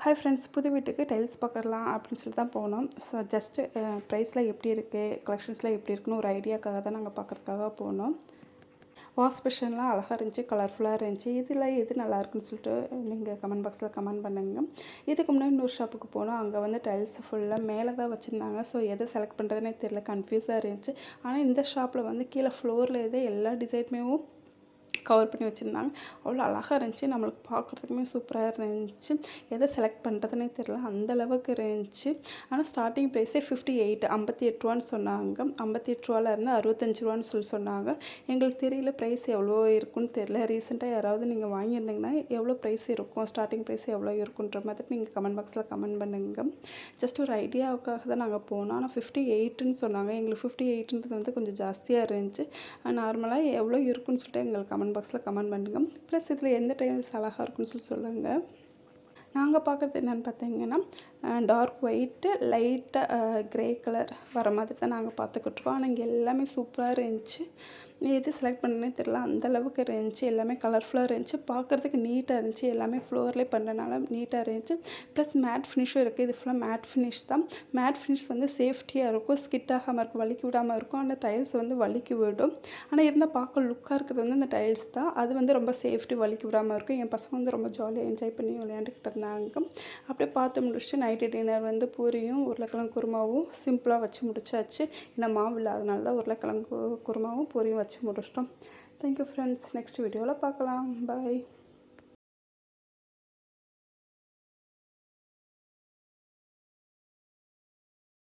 Hi friends, புது வீட்டுக்கு tiles பார்க்கலாம் அப்படின்னு சொல்லி தான் போனோம். ஸோ ஜஸ்ட்டு ப்ரைஸ்லாம் எப்படி இருக்குது, கலெக்ஷன்ஸ்லாம் எப்படி இருக்குன்னு ஒரு ஐடியாக்காக தான் நாங்கள் பார்க்குறதுக்காக போனோம். வாஷ் பேஷன்லாம் அழகாக இருந்துச்சு, கலர்ஃபுல்லாக இருந்துச்சு. இதில் எது நல்லாயிருக்குன்னு சொல்லிட்டு நீங்கள் கமெண்ட் பாக்ஸில் கமெண்ட் பண்ணுங்கள். இதுக்கு முன்னாடி இன்னொரு ஷாப்புக்கு போனோம். அங்கே வந்து டைல்ஸ் ஃபுல்லாக மேலே தான் வச்சுருந்தாங்க. ஸோ எதை செலக்ட் பண்ணுறதுனே தெரியல, கன்ஃபியூஸாக இருந்துச்சு. ஆனால் இந்த ஷாப்பில் வந்து கீழே ஃப்ளோரில் எதோ எல்லா டிசைனுமேவும் கவர் பண்ணி வச்சுருந்தாங்க. அவ்வளோ அழகாக இருந்துச்சு, நம்மளுக்கு பார்க்குறதுக்குமே சூப்பராக இருந்துச்சு. எதை செலக்ட் பண்ணுறதுனே தெரியல, அந்தளவுக்கு இருந்துச்சு. ஆனால் ஸ்டார்டிங் ப்ரைஸே 58 58 சொன்னாங்க. 58 இருந்து 65 சொல்லி சொன்னாங்க. எங்களுக்கு தெரியல ப்ரைஸ் எவ்வளோ இருக்குன்னு தெரியல. ரீசெண்டாக யாராவது நீங்கள் வாங்கியிருந்தீங்கன்னா எவ்வளோ ப்ரைஸ் இருக்கும், ஸ்டார்டிங் ப்ரைஸ் எவ்வளோ இருக்குன்ற மாதிரி நீங்கள் கமெண்ட் பாக்ஸில் கமெண்ட் பண்ணுங்கள். ஜஸ்ட் ஒரு ஐடியாவுக்காக தான் நாங்கள் போனோம். ஆனால் 58 சொன்னாங்க. எங்களுக்கு 58 வந்து கொஞ்சம் ஜாஸ்தியாக இருந்துச்சு. நார்மலாக எவ்வளோ இருக்குன்னு சொல்லிட்டு எங்களுக்கு கமெண்ட் பாக்ஸில் கமெண்ட் பண்ணுங்கள். ப்ளஸ் இதில் எந்த டைல்ஸ் அழகாக இருக்குன்னு சொல்லி சொல்லுங்கள். நாங்கள் பார்க்குறது என்னென்னு பார்த்தீங்கன்னா, டார்க் ஒயிட்டு லைட்டாக க்ரே கலர் வர மாதிரி தான் நாங்கள் பார்த்துக்கிட்ருக்கோம். ஆனால் இங்கே எல்லாமே சூப்பராக இருந்துச்சு. எது செலக்ட் பண்ணனே தெரியல, அந்தளவுக்கு இருந்துச்சு. எல்லாமே கலர்ஃபுல்லாக இருந்துச்சு, பார்க்குறதுக்கு நீட்டாக இருந்துச்சு. எல்லாமே ஃப்ளோர்லேயே பண்ணுறனால நீட்டாக இருந்துச்சு. ப்ளஸ் மேட் ஃபினிஷும் இருக்குது. இது ஃபுல்லாக மேட் ஃபினிஷ் தான். மேட் ஃபினிஷ் வந்து சேஃப்டியாக இருக்கும், ஸ்கிட் ஆகாமல் இருக்கும், வலிக்கி விடாமல் இருக்கும். அந்த டைல்ஸ் வந்து வலிக்கி விடும். ஆனால் இருந்தால் பார்க்க லுக்காக இருக்கிறது வந்து அந்த டைல்ஸ் தான். அது வந்து ரொம்ப சேஃப்டி, வலிக்கி விடாமல் இருக்கும். என் பசங்க வந்து ரொம்ப ஜாலியாக என்ஜாய் பண்ணி விளையாண்டுக்கிட்டு இருந்தாங்க. அப்படியே பார்த்து முடிச்சுட்டு நைட்டு டின்னர் வந்து பூரியும் உருளைக்கிழங்கு குருமாவும் சிம்பிளாக வச்சு முடிச்சாச்சு. இந்த மாவு இல்லாதனால தான் உருளைக்கிழங்கு குருமாவும் பூரியும் வச்சு முடிச்சிட்டோம். தேங்க்யூ ஃப்ரெண்ட்ஸ், நெக்ஸ்ட் வீடியோவில் பார்க்கலாம். பாய்.